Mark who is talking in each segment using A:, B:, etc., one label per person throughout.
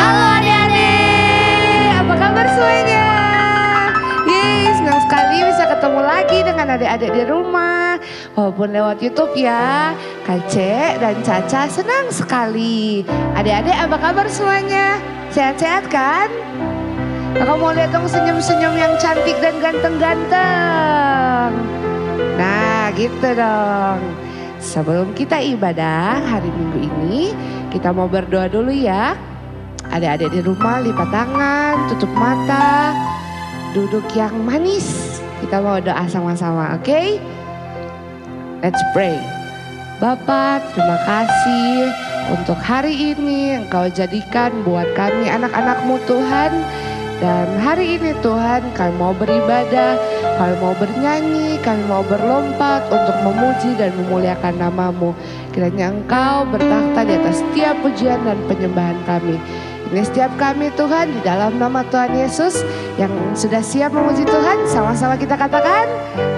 A: Halo adik-adik, apa kabar semuanya? Yeay, senang sekali bisa ketemu lagi dengan adik-adik di rumah. Walaupun lewat YouTube ya. Kalce dan Caca senang sekali. Adik-adik apa kabar semuanya? Sehat-sehat kan? Kakak mau lihat dong senyum-senyum yang cantik dan ganteng-ganteng. Nah gitu dong. Sebelum kita ibadah hari Minggu ini, kita mau berdoa dulu ya. Adik-adik di rumah lipat tangan, tutup mata, duduk yang manis. Kita mau doa sama-sama, oke? Let's pray. Bapa, terima kasih untuk hari ini Engkau jadikan buat kami anak-anak-Mu Tuhan. Dan hari ini Tuhan kami mau beribadah, kami mau bernyanyi, kami mau berlompat untuk memuji dan memuliakan nama-Mu. Kiranya Engkau bertakhta di atas setiap pujian dan penyembahan kami. Ini setiap kami Tuhan di dalam nama Tuhan Yesus yang sudah siap memuji Tuhan. Sama-sama kita katakan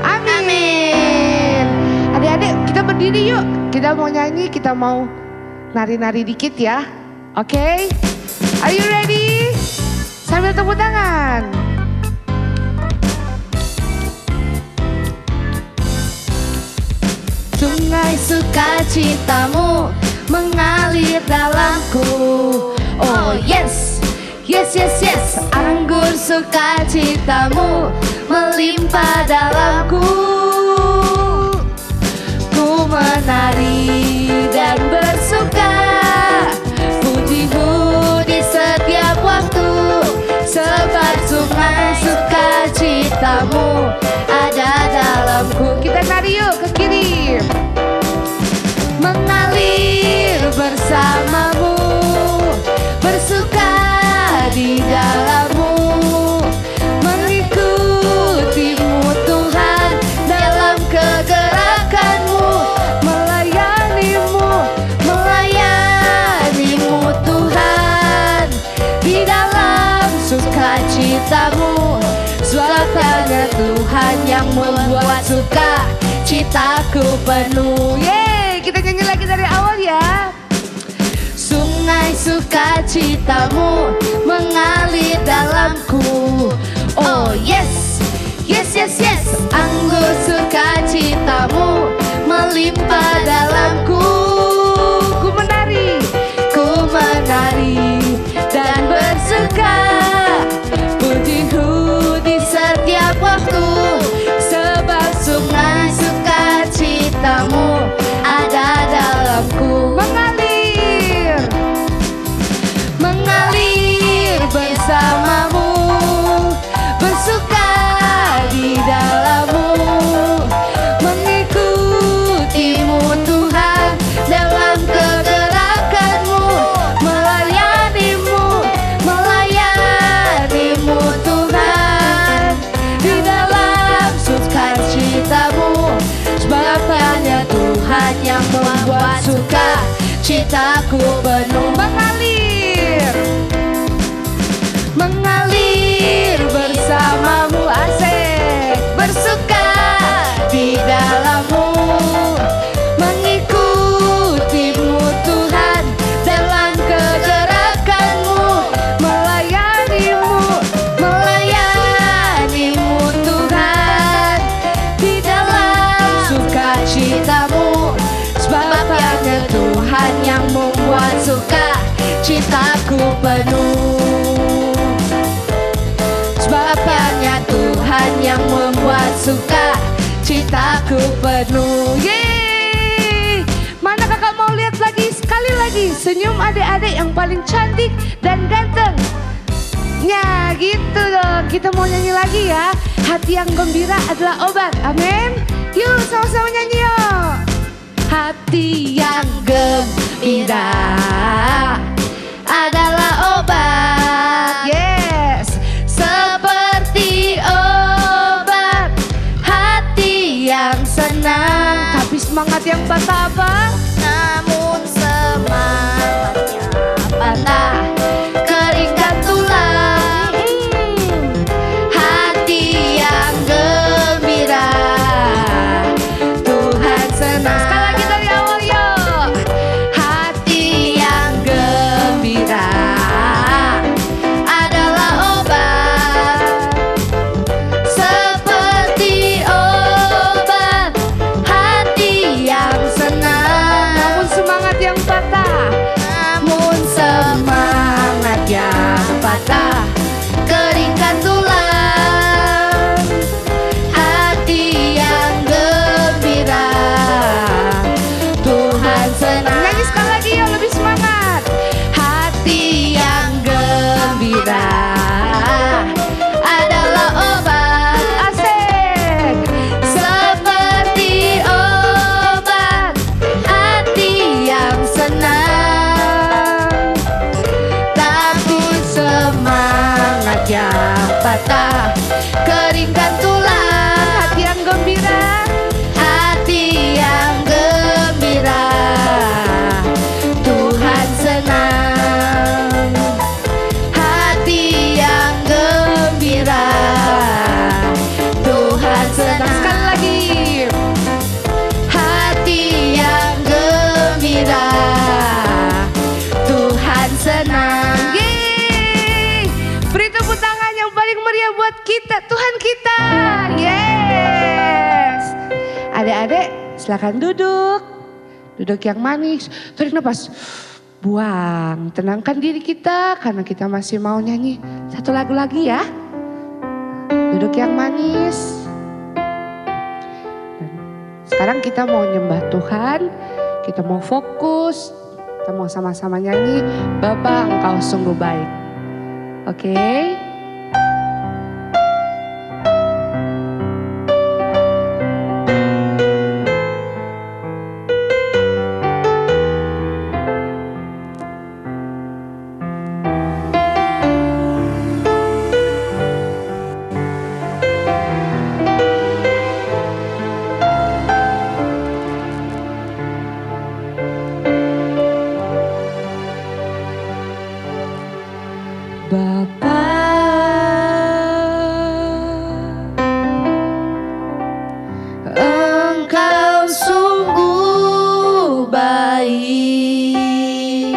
A: amin. Adik-adik kita berdiri yuk. Kita mau nyanyi, kita mau nari-nari dikit ya. Oke? Are you ready? Sambil tepuk tangan. Sungai sukacitamu mengalir dalamku. Oh yes, yes, yes, yes. Anggur sukacitamu melimpah dalamku. Ku menari dan bersuka, puji-Mu di setiap waktu. Sebab sungai sukacitamu ada dalamku. Kita nari yuk ke kiri. Mengalir bersamamu, bersuka di dalam-Mu, mengikuti-Mu Tuhan dalam kegerakan-Mu, melayani-Mu, melayani-Mu Tuhan di dalam sukacitamu. Sebab hanya Tuhan yang membuat suka citaku penuh. Yeay, kita nyanyi lagi dari awal ya. Sungai sukacitamu mengalir dalamku. Oh yes, yes, yes, yes. Anggur sukacitamu melimpah dalamku. Ku menari dan bersuka, puji-Mu di setiap waktu. Sebab sungai sukacitamu ada dalamku. Mengalir bersamamu, bersuka di dalam-Mu, mengikuti-Mu Tuhan dalam kegerakan-Mu, melayani-Mu, melayani-Mu Tuhan di dalam sukacitamu. Sebab hanya Tuhan yang membuat suka citaku penuh. Mengalir bersamamu, asik, bersuka di dalam-Mu, mengikuti-Mu Tuhan dalam kegerakan-Mu, melayani-Mu, melayani-Mu Tuhan di dalam sukacitamu. Sebab hanya Tuhan yang membuat suka citaku penuh. Sebab hanya Tuhan yang membuat suka citaku penuh. Yeay. Mana kakak mau lihat lagi sekali lagi senyum adik-adik yang paling cantik dan ganteng. Ya gitu dong. Kita mau nyanyi lagi ya. Hati yang gembira adalah obat. Amin. Yuk sama-sama nyanyi yuk. Hati yang gembira adalah obat. Yes. Seperti obat hati yang senang. Tapi semangat yang patah apa? Namun semangatnya patah, keringkan tulang. Hati yang gembira Tuhan senang. Sekali lagi dari awal yuk. Hati yang gembira patah, keringkan tulang. Hati yang gembira, hati yang gembira, Tuhan senang. Hati yang gembira, Tuhan senang. Sekali lagi, hati yang gembira, Tuhan senang. Yeay, beri tepuk tangan yang paling meriah buat kita, Tuhan kita. Yes. Adik-adik silakan duduk. Duduk yang manis. Tarik nafas. Buang. Tenangkan diri kita karena kita masih mau nyanyi satu lagu lagi ya. Duduk yang manis. Dan sekarang kita mau nyembah Tuhan. Kita mau fokus. Kita mau sama-sama nyanyi Bapa Engkau sungguh baik. Oke? Bapa, Engkau sungguh baik,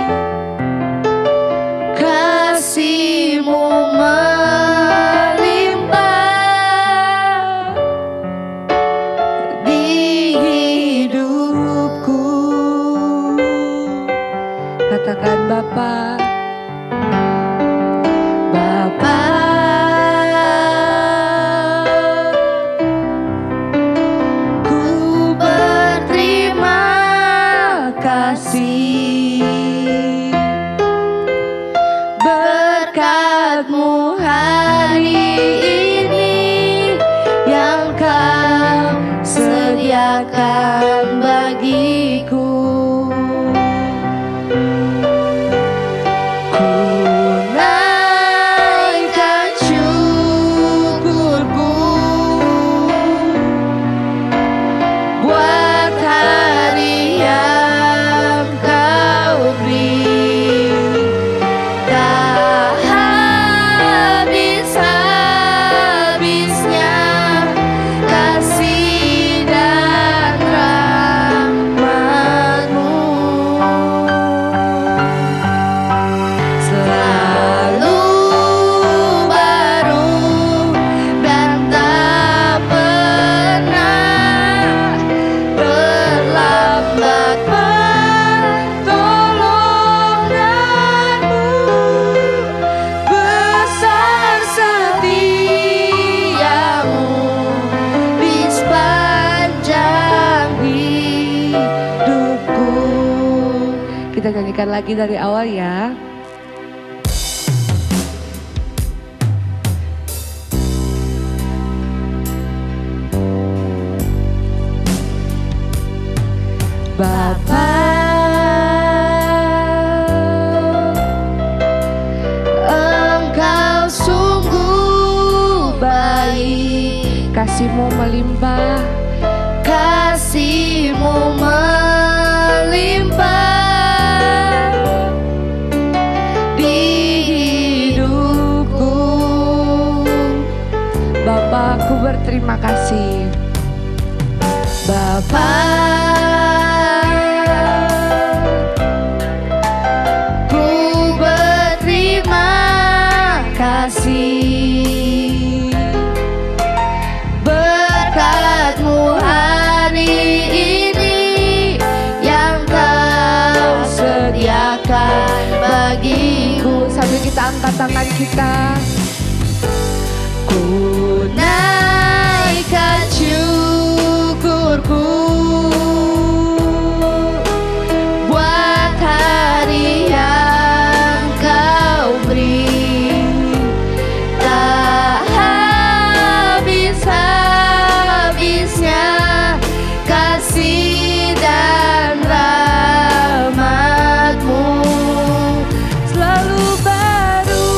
A: kasih-Mu melimpah di hidupku. Katakan Bapa. Berkat-Mu hari ini yang Kau sediakan bagiku. Ku naikkan syukurku buat hari yang Kau beri. Kita nyanyikan lagi dari awal ya. Bapa, Engkau sungguh baik, kasih-Mu melimpah, kasih-Mu melimpah di hidupku. Bapa, aku berterima kasih. Bapa, ku berterima kasih. Berkat-Mu hari ini yang Kau sediakan bagiku. Sambil kita angkat tangan kita. Ku naikkan syukurku buat hari yang Kau beri. Tak habis-habisnya kasih dan rahmat-Mu selalu baru.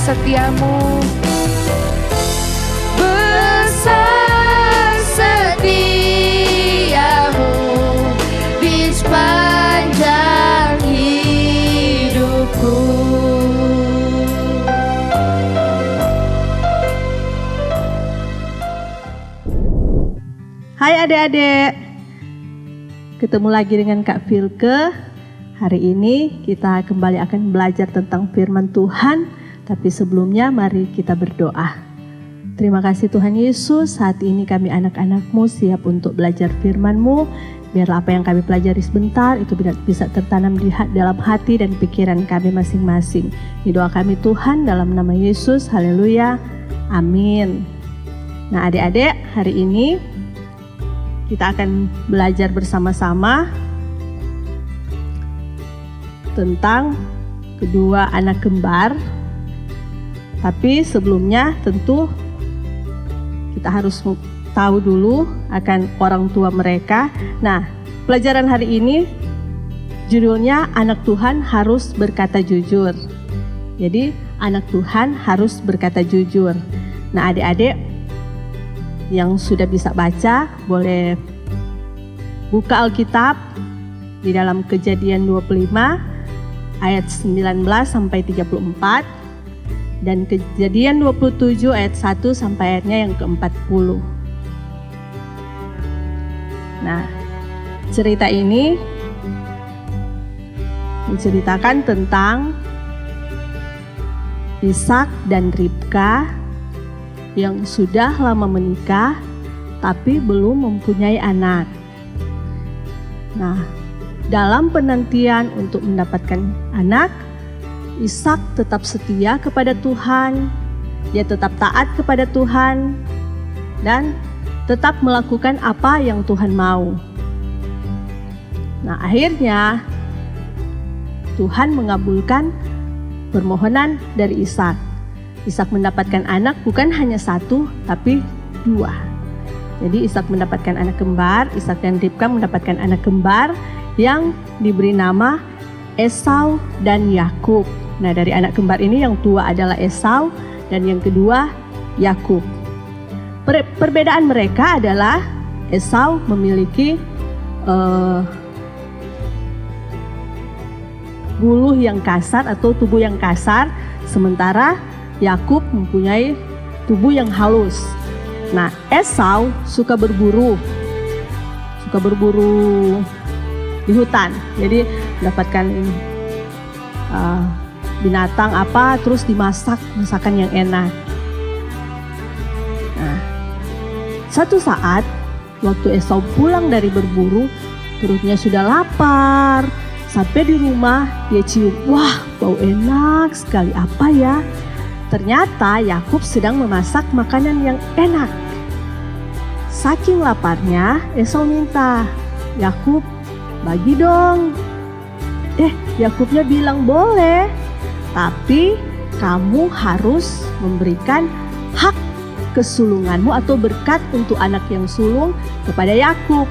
A: setiamu. Besar setiamu di sepanjang hidupku.
B: Hai adik-adik, ketemu lagi dengan Kak Vilke. Hari ini kita kembali akan belajar tentang firman Tuhan, tapi sebelumnya mari kita berdoa. Terima kasih Tuhan Yesus, saat ini kami anak-anak-Mu siap untuk belajar firman-Mu. Biarlah apa yang kami pelajari sebentar itu bisa tertanam di dalam hati dan pikiran kami masing-masing. Di doa kami Tuhan dalam nama Yesus, haleluya, amin. Nah adik-adik, hari ini kita akan belajar bersama-sama tentang kedua anak kembar. Tapi sebelumnya tentu kita harus tahu dulu akan orang tua mereka. Nah, pelajaran hari ini judulnya Anak Tuhan Harus Berkata Jujur. Jadi, anak Tuhan harus berkata jujur. Nah, adik-adik yang sudah bisa baca boleh buka Alkitab di dalam Kejadian 25 ayat 19 sampai 34 dan Kejadian 27 ayat 1 sampai ayatnya yang ke-40. Nah, cerita ini menceritakan tentang Ishak dan Ribka yang sudah lama menikah tapi belum mempunyai anak. Nah, dalam penantian untuk mendapatkan anak, Ishak tetap setia kepada Tuhan, dia tetap taat kepada Tuhan, dan tetap melakukan apa yang Tuhan mau. Nah, akhirnya Tuhan mengabulkan permohonan dari Ishak. Ishak mendapatkan anak bukan hanya satu, tapi dua. Jadi Ishak mendapatkan anak kembar, Ishak dan Ribka mendapatkan anak kembar yang diberi nama Esau dan Yakub. Nah, dari anak kembar ini yang tua adalah Esau dan yang kedua Yakub. Perbedaan mereka adalah Esau memiliki buluh yang kasar atau tubuh yang kasar, sementara Yakub mempunyai tubuh yang halus. Nah, Esau suka berburu di hutan, jadi mendapatkan binatang apa terus dimasak masakan yang enak. Nah, satu saat waktu Esau pulang dari berburu, perutnya sudah lapar. Sampai di rumah dia cium, wah bau enak sekali, apa ya? Ternyata Yakub sedang memasak makanan yang enak. Saking laparnya Esau minta, Yakub bagi dong. Yakubnya bilang boleh, tapi kamu harus memberikan hak kesulunganmu atau berkat untuk anak yang sulung kepada Yakub.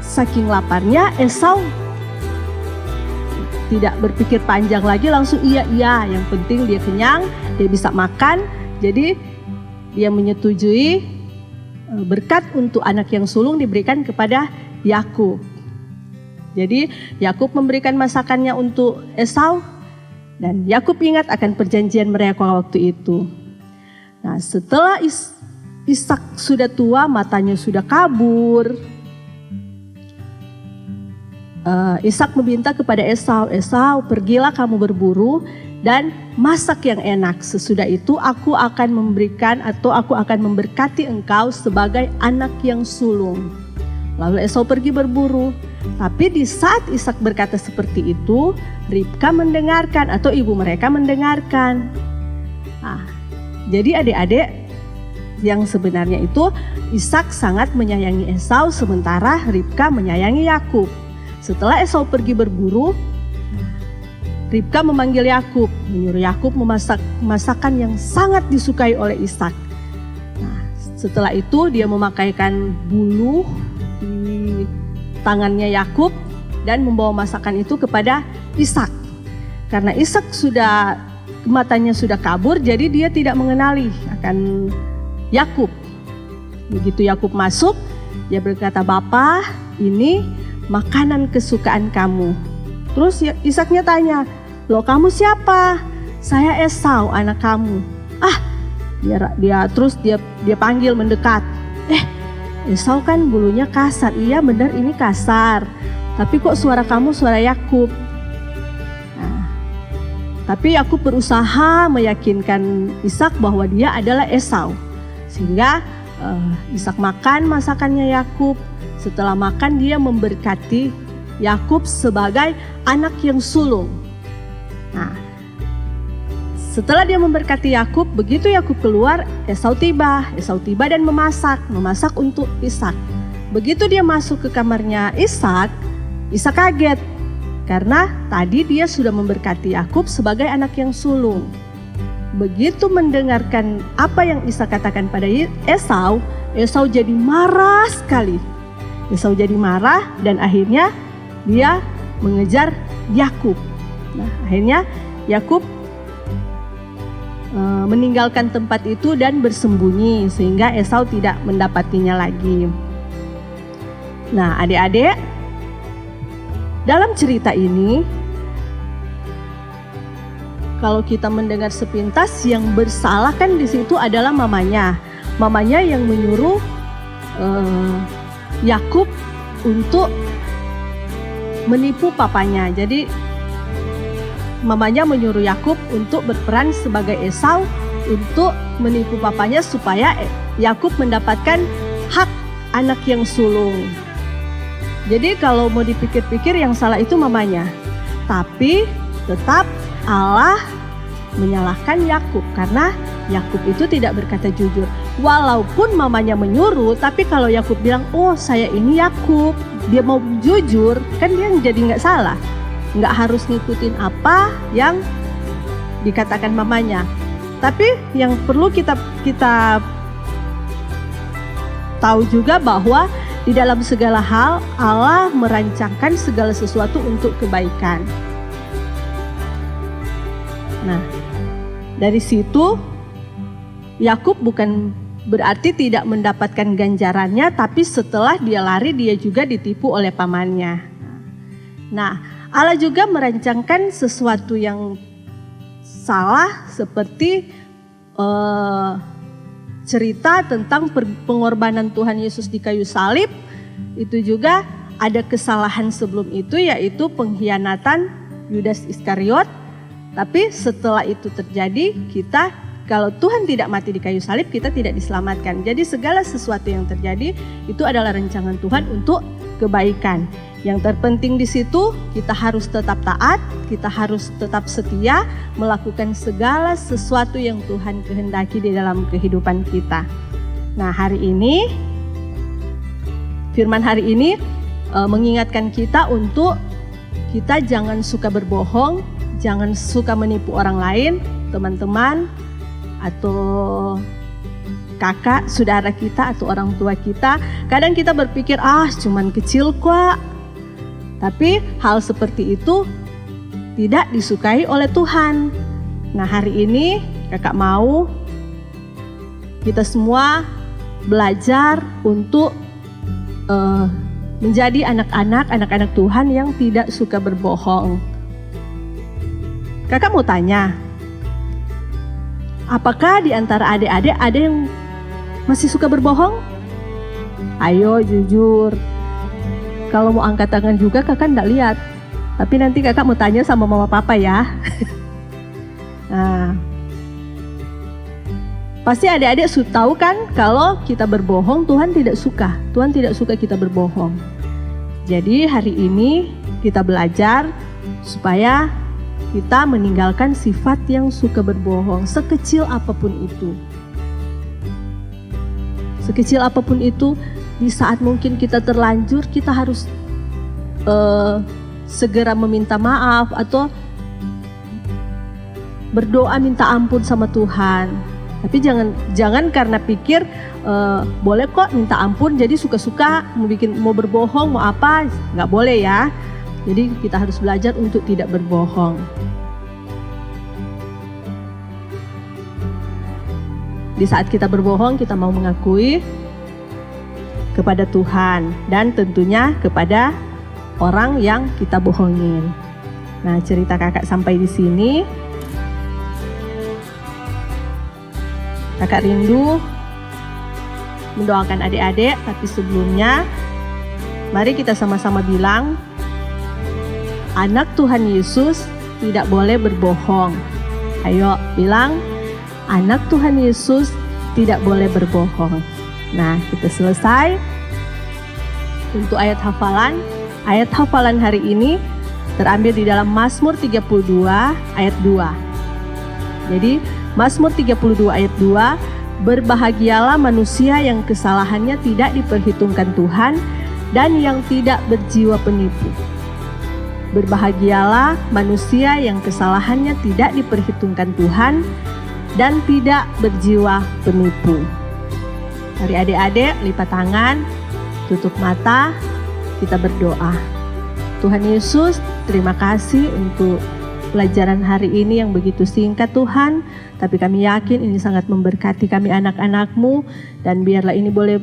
B: Saking laparnya Esau tidak berpikir panjang lagi, langsung iya, yang penting dia kenyang, dia bisa makan. Jadi dia menyetujui berkat untuk anak yang sulung diberikan kepada Yakub. Jadi Yakub memberikan masakannya untuk Esau dan Yakub ingat akan perjanjian mereka waktu itu. Nah, setelah Ishak sudah tua, matanya sudah kabur, Ishak meminta kepada Esau, pergilah kamu berburu dan masak yang enak. Sesudah itu aku akan memberikan atau aku akan memberkati engkau sebagai anak yang sulung. Lalu Esau pergi berburu. Tapi di saat Ishak berkata seperti itu, Ribka mendengarkan atau ibu mereka mendengarkan. Nah, jadi adik-adik yang sebenarnya itu Ishak sangat menyayangi Esau sementara Ribka menyayangi Yakub. Setelah Esau pergi berburu, Ribka memanggil Yakub, menyuruh Yakub memasak masakan yang sangat disukai oleh Ishak. Nah, setelah itu dia memakaikan bulu di tangannya Yakub dan membawa masakan itu kepada Ishak. Karena Ishak sudah matanya sudah kabur, jadi dia tidak mengenali akan Yakub. Begitu Yakub masuk, dia berkata, "Bapa, ini makanan kesukaan kamu." Terus Ishaknya tanya, "Loh, kamu siapa?" "Saya Esau, anak kamu." Dia panggil mendekat. Esau kan bulunya kasar. Iya benar, ini kasar. Tapi kok suara kamu suara Yakub? Tapi Yakub berusaha meyakinkan Ishak bahwa dia adalah Esau. Sehingga Ishak makan masakannya Yakub. Setelah makan dia memberkati Yakub sebagai anak yang sulung. Setelah dia memberkati Yakub, begitu Yakub keluar, Esau tiba dan memasak untuk Ishak. Begitu dia masuk ke kamarnya Ishak kaget karena tadi dia sudah memberkati Yakub sebagai anak yang sulung. Begitu mendengarkan apa yang Ishak katakan pada Esau jadi marah sekali. Esau jadi marah dan akhirnya dia mengejar Yakub. Akhirnya Yakub meninggalkan tempat itu dan bersembunyi sehingga Esau tidak mendapatinya lagi. Nah, adik-adik, dalam cerita ini kalau kita mendengar sepintas, yang bersalah kan di situ adalah mamanya. Mamanya yang menyuruh Yakub untuk menipu papanya. Jadi mamanya menyuruh Yakub untuk berperan sebagai Esau untuk menipu papanya supaya Yakub mendapatkan hak anak yang sulung. Jadi kalau mau dipikir-pikir yang salah itu mamanya. Tapi tetap Allah menyalahkan Yakub karena Yakub itu tidak berkata jujur. Walaupun mamanya menyuruh, tapi kalau Yakub bilang, "Oh, saya ini Yakub," dia mau jujur, kan dia jadi nggak salah. Nggak harus ngikutin apa yang dikatakan mamanya. Tapi yang perlu kita tahu juga bahwa di dalam segala hal Allah merancangkan segala sesuatu untuk kebaikan. Nah, dari situ Yakub bukan berarti tidak mendapatkan ganjarannya, tapi setelah dia lari dia juga ditipu oleh pamannya. Nah, Allah juga merancangkan sesuatu yang salah seperti cerita tentang pengorbanan Tuhan Yesus di kayu salib. Itu juga ada kesalahan sebelum itu, yaitu pengkhianatan Yudas Iskariot. Tapi setelah itu terjadi, kalau Tuhan tidak mati di kayu salib, kita tidak diselamatkan. Jadi segala sesuatu yang terjadi itu adalah rancangan Tuhan untuk kebaikan. Yang terpenting di situ, kita harus tetap taat, kita harus tetap setia melakukan segala sesuatu yang Tuhan kehendaki di dalam kehidupan kita. Nah, hari ini firman hari ini mengingatkan kita untuk kita jangan suka berbohong, jangan suka menipu orang lain, teman-teman atau kakak, saudara kita atau orang tua kita. Kadang kita berpikir, cuman kecil kok. Tapi hal seperti itu tidak disukai oleh Tuhan. Nah, hari ini kakak mau kita semua belajar untuk menjadi anak-anak Tuhan yang tidak suka berbohong. Kakak mau tanya, apakah di antara adik-adik ada yang masih suka berbohong? Ayo jujur. Kalau mau angkat tangan juga kakak enggak lihat. Tapi nanti kakak mau tanya sama mama papa ya. Nah, pasti adik-adik tahu kan kalau kita berbohong Tuhan tidak suka. Tuhan tidak suka kita berbohong. Jadi hari ini kita belajar supaya kita meninggalkan sifat yang suka berbohong, sekecil apapun itu. Sekecil apapun itu, di saat mungkin kita terlanjur, kita harus segera meminta maaf atau berdoa minta ampun sama Tuhan. Tapi jangan karena pikir boleh kok minta ampun, jadi suka-suka mau berbohong, mau apa, nggak boleh ya. Jadi kita harus belajar untuk tidak berbohong. di saat kita berbohong kita mau mengakui kepada Tuhan dan tentunya kepada orang yang kita bohongin. Nah, cerita kakak sampai di sini. Kakak rindu mendoakan adik-adik, tapi sebelumnya mari kita sama-sama bilang, anak Tuhan Yesus tidak boleh berbohong. Ayo bilang, anak Tuhan Yesus tidak boleh berbohong. Nah, kita selesai. Untuk ayat hafalan. Ayat hafalan hari ini terambil di dalam Mazmur 32 ayat 2. Jadi, Mazmur 32 ayat 2, berbahagialah manusia yang kesalahannya tidak diperhitungkan Tuhan dan yang tidak berjiwa penipu. Berbahagialah manusia yang kesalahannya tidak diperhitungkan Tuhan dan tidak berjiwa penipu. Mari adik-adik lipat tangan, tutup mata, kita berdoa. Tuhan Yesus, terima kasih untuk pelajaran hari ini yang begitu singkat Tuhan, tapi kami yakin ini sangat memberkati kami anak-anak-Mu, dan biarlah ini boleh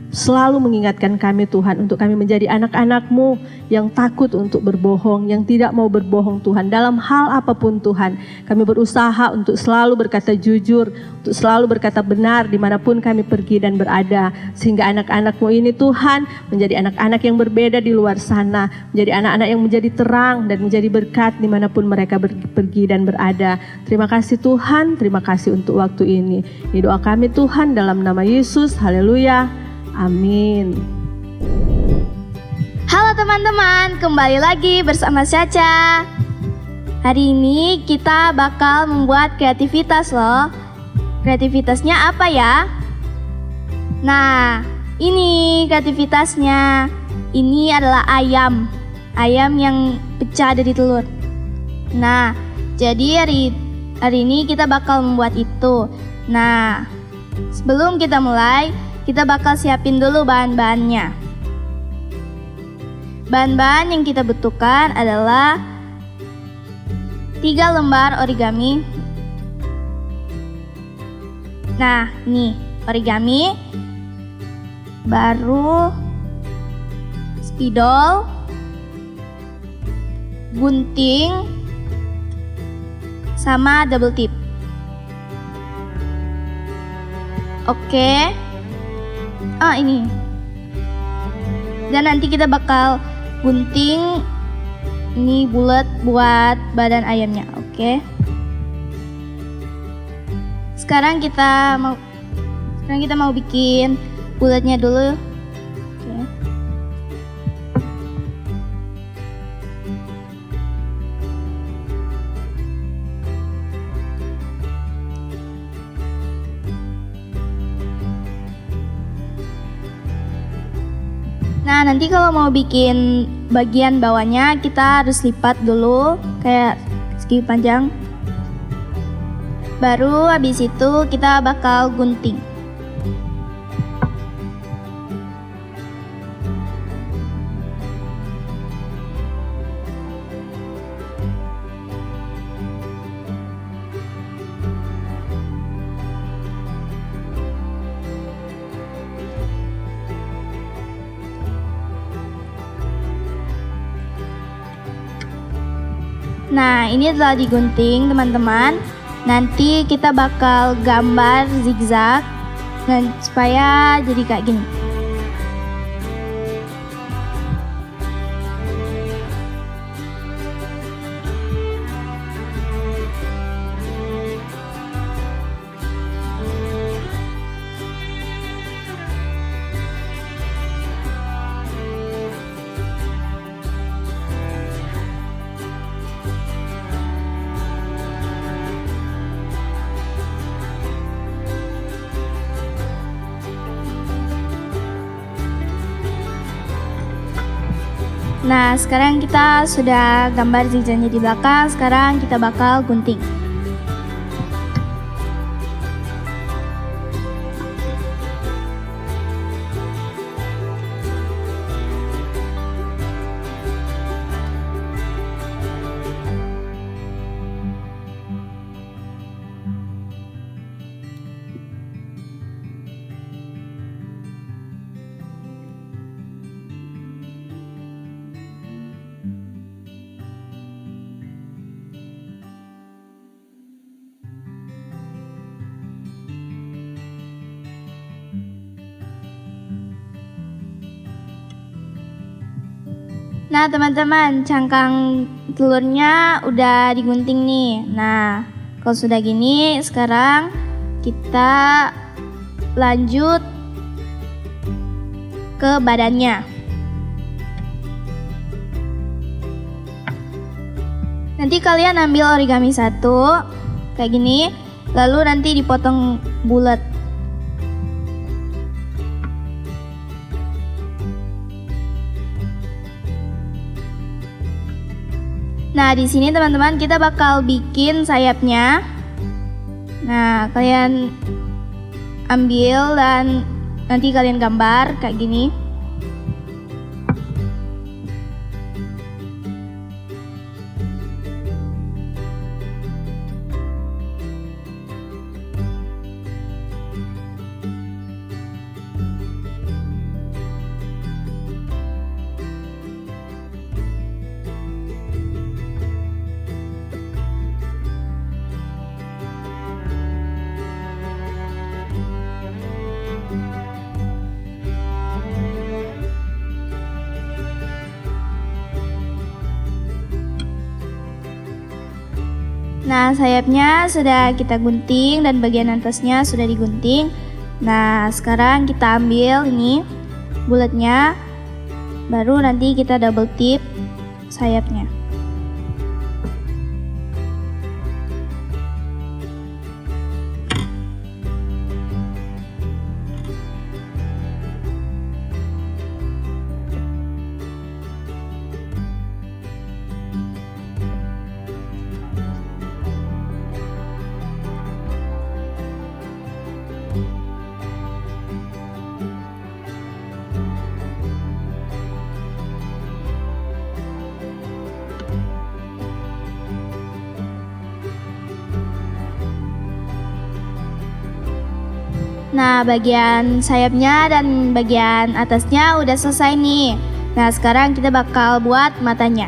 B: selalu mengingatkan kami Tuhan untuk kami menjadi anak-anak-Mu yang takut untuk berbohong, yang tidak mau berbohong Tuhan dalam hal apapun Tuhan. Kami berusaha untuk selalu berkata jujur, untuk selalu berkata benar dimanapun kami pergi dan berada, sehingga anak-anak-Mu ini Tuhan menjadi anak-anak yang berbeda di luar sana, menjadi anak-anak yang menjadi terang dan menjadi berkat dimanapun mereka pergi dan berada. Terima kasih Tuhan, terima kasih untuk waktu ini. Ini doa kami Tuhan dalam nama Yesus, haleluya. Amin.
C: Halo teman-teman, kembali lagi bersama Caca. Hari ini kita bakal membuat kreativitas loh. Kreativitasnya apa ya? Nah, ini kreativitasnya. Ini adalah ayam. Ayam yang pecah dari telur. Nah, jadi hari ini kita bakal membuat itu. Nah, sebelum kita mulai, kita bakal siapin dulu bahan-bahannya. Bahan-bahan yang kita butuhkan adalah 3 lembar origami. Nah, ini origami. Baru spidol, gunting, sama double tip. Oke. Ini. Dan nanti kita bakal gunting ini bulat buat badan ayamnya, oke? Sekarang kita mau bikin bulatnya dulu. Oke. Nah, nanti kalau mau bikin bagian bawahnya kita harus lipat dulu kayak segi panjang. Baru habis itu kita bakal gunting. Nah, ini telah digunting teman-teman. Nanti kita bakal gambar zigzag dan supaya jadi kayak gini. Nah, sekarang kita sudah gambar zigzagnya di belakang. Sekarang kita bakal gunting. Nah teman-teman, cangkang telurnya udah digunting nih. Nah kalau sudah gini, sekarang kita lanjut ke badannya. Nanti kalian ambil origami satu kayak gini, lalu nanti dipotong bulat. Nah, di sini teman-teman kita bakal bikin sayapnya. Nah, kalian ambil dan nanti kalian gambar kayak gini. Nah, sayapnya sudah kita gunting dan bagian atasnya sudah digunting. Nah, sekarang kita ambil ini bulatnya, baru nanti kita double tip sayapnya. Nah, bagian sayapnya dan bagian atasnya udah selesai nih. Nah, sekarang kita bakal buat matanya.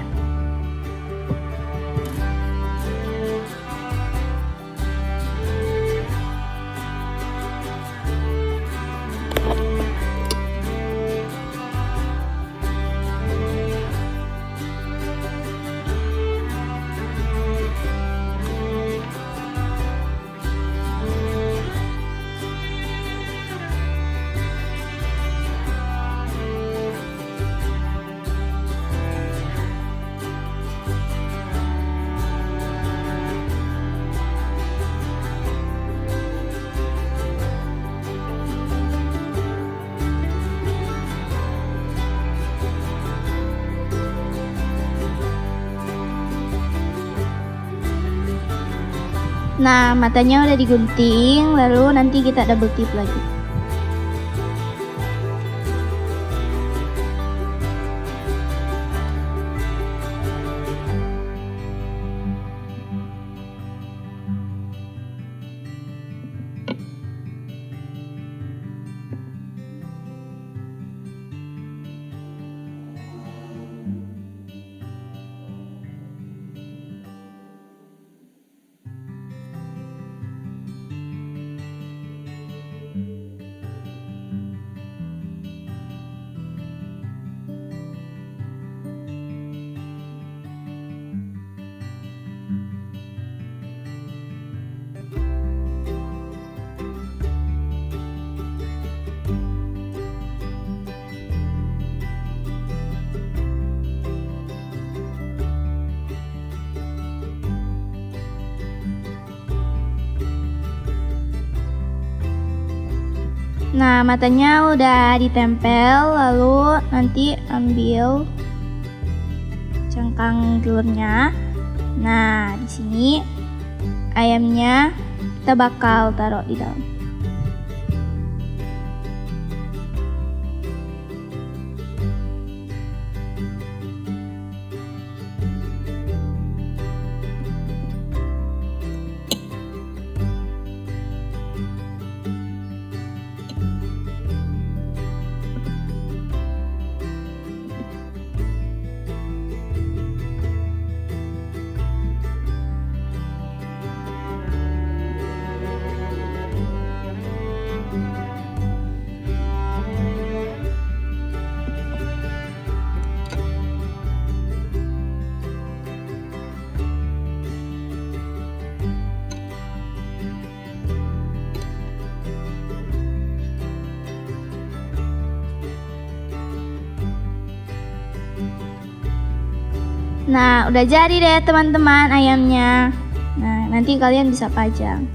C: Nah, matanya udah digunting, lalu nanti kita double tip lagi. Nah, matanya udah ditempel, lalu nanti ambil cangkang telurnya. Nah, di sini ayamnya kita bakal taruh di dalam. Nah, udah jadi deh teman-teman ayamnya. Nah, nanti kalian bisa pajang.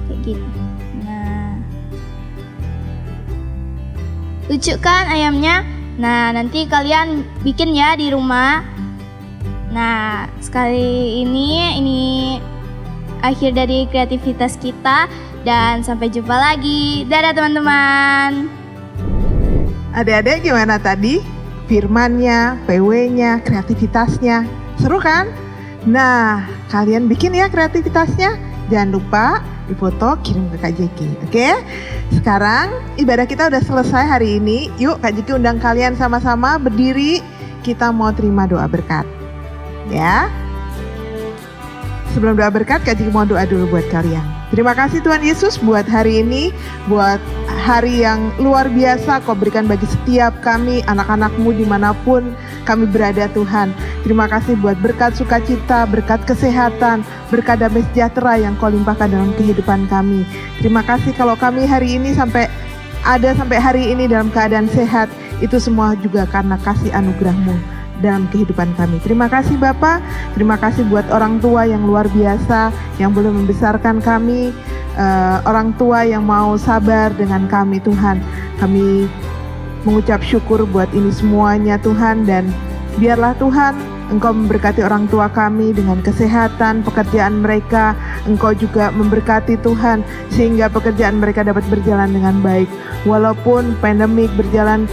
C: Kayak gitu. Nah. Lucu kan ayamnya? Nah, nanti kalian bikin ya di rumah. Nah, sekali ini akhir dari kreativitas kita dan sampai jumpa lagi. Dadah teman-teman.
D: Adik-adik gimana tadi? Firmannya, PW-nya, kreativitasnya. Seru kan? Nah, kalian bikin ya kreativitasnya. Jangan lupa difoto kirim ke Kak Jeki. Oke? Sekarang ibadah kita udah selesai hari ini. Yuk Kak Jeki undang kalian sama-sama berdiri. Kita mau terima doa berkat. Ya. Sebelum doa berkat, Kak Jeki mau doa dulu buat kalian. Terima kasih Tuhan Yesus buat hari ini, buat hari yang luar biasa Kau berikan bagi setiap kami, anak-anak-Mu dimanapun kami berada Tuhan. Terima kasih buat berkat sukacita, berkat kesehatan, berkat damai sejahtera yang Kau limpahkan dalam kehidupan kami. Terima kasih kalau kami hari ini sampai hari ini dalam keadaan sehat, itu semua juga karena kasih anugerah-Mu dalam kehidupan kami. Terima kasih Bapak, terima kasih buat orang tua yang luar biasa yang boleh membesarkan kami, orang tua yang mau sabar dengan kami Tuhan. Kami mengucap syukur buat ini semuanya Tuhan, dan biarlah Tuhan Engkau memberkati orang tua kami dengan kesehatan, pekerjaan mereka. Engkau juga memberkati Tuhan sehingga pekerjaan mereka dapat berjalan dengan baik. Walaupun pandemik berjalan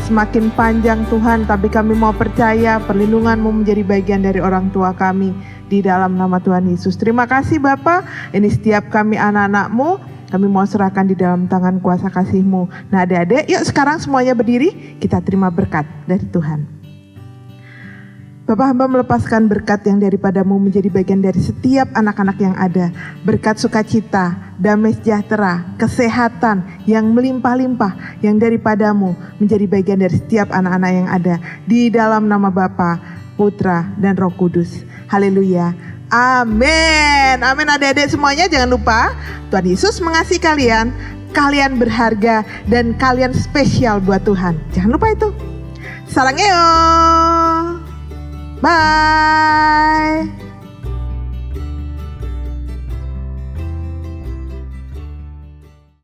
D: semakin panjang Tuhan, tapi kami mau percaya perlindungan-Mu menjadi bagian dari orang tua kami di dalam nama Tuhan Yesus. Terima kasih Bapa, ini setiap kami anak-anak-Mu, kami mau serahkan di dalam tangan kuasa kasih-Mu. Nah adik-adik, yuk sekarang semuanya berdiri, kita terima berkat dari Tuhan. Bapak hamba melepaskan berkat yang daripada-Mu menjadi bagian dari setiap anak-anak yang ada. Berkat sukacita, damai sejahtera, kesehatan yang melimpah-limpah yang daripada-Mu menjadi bagian dari setiap anak-anak yang ada. Di dalam nama Bapa, Putra, dan Roh Kudus. Haleluya. Amin. Amin adik-adik semuanya, jangan lupa Tuhan Yesus mengasihi kalian. Kalian berharga dan kalian spesial buat Tuhan. Jangan lupa itu. Sarangeo. Bye.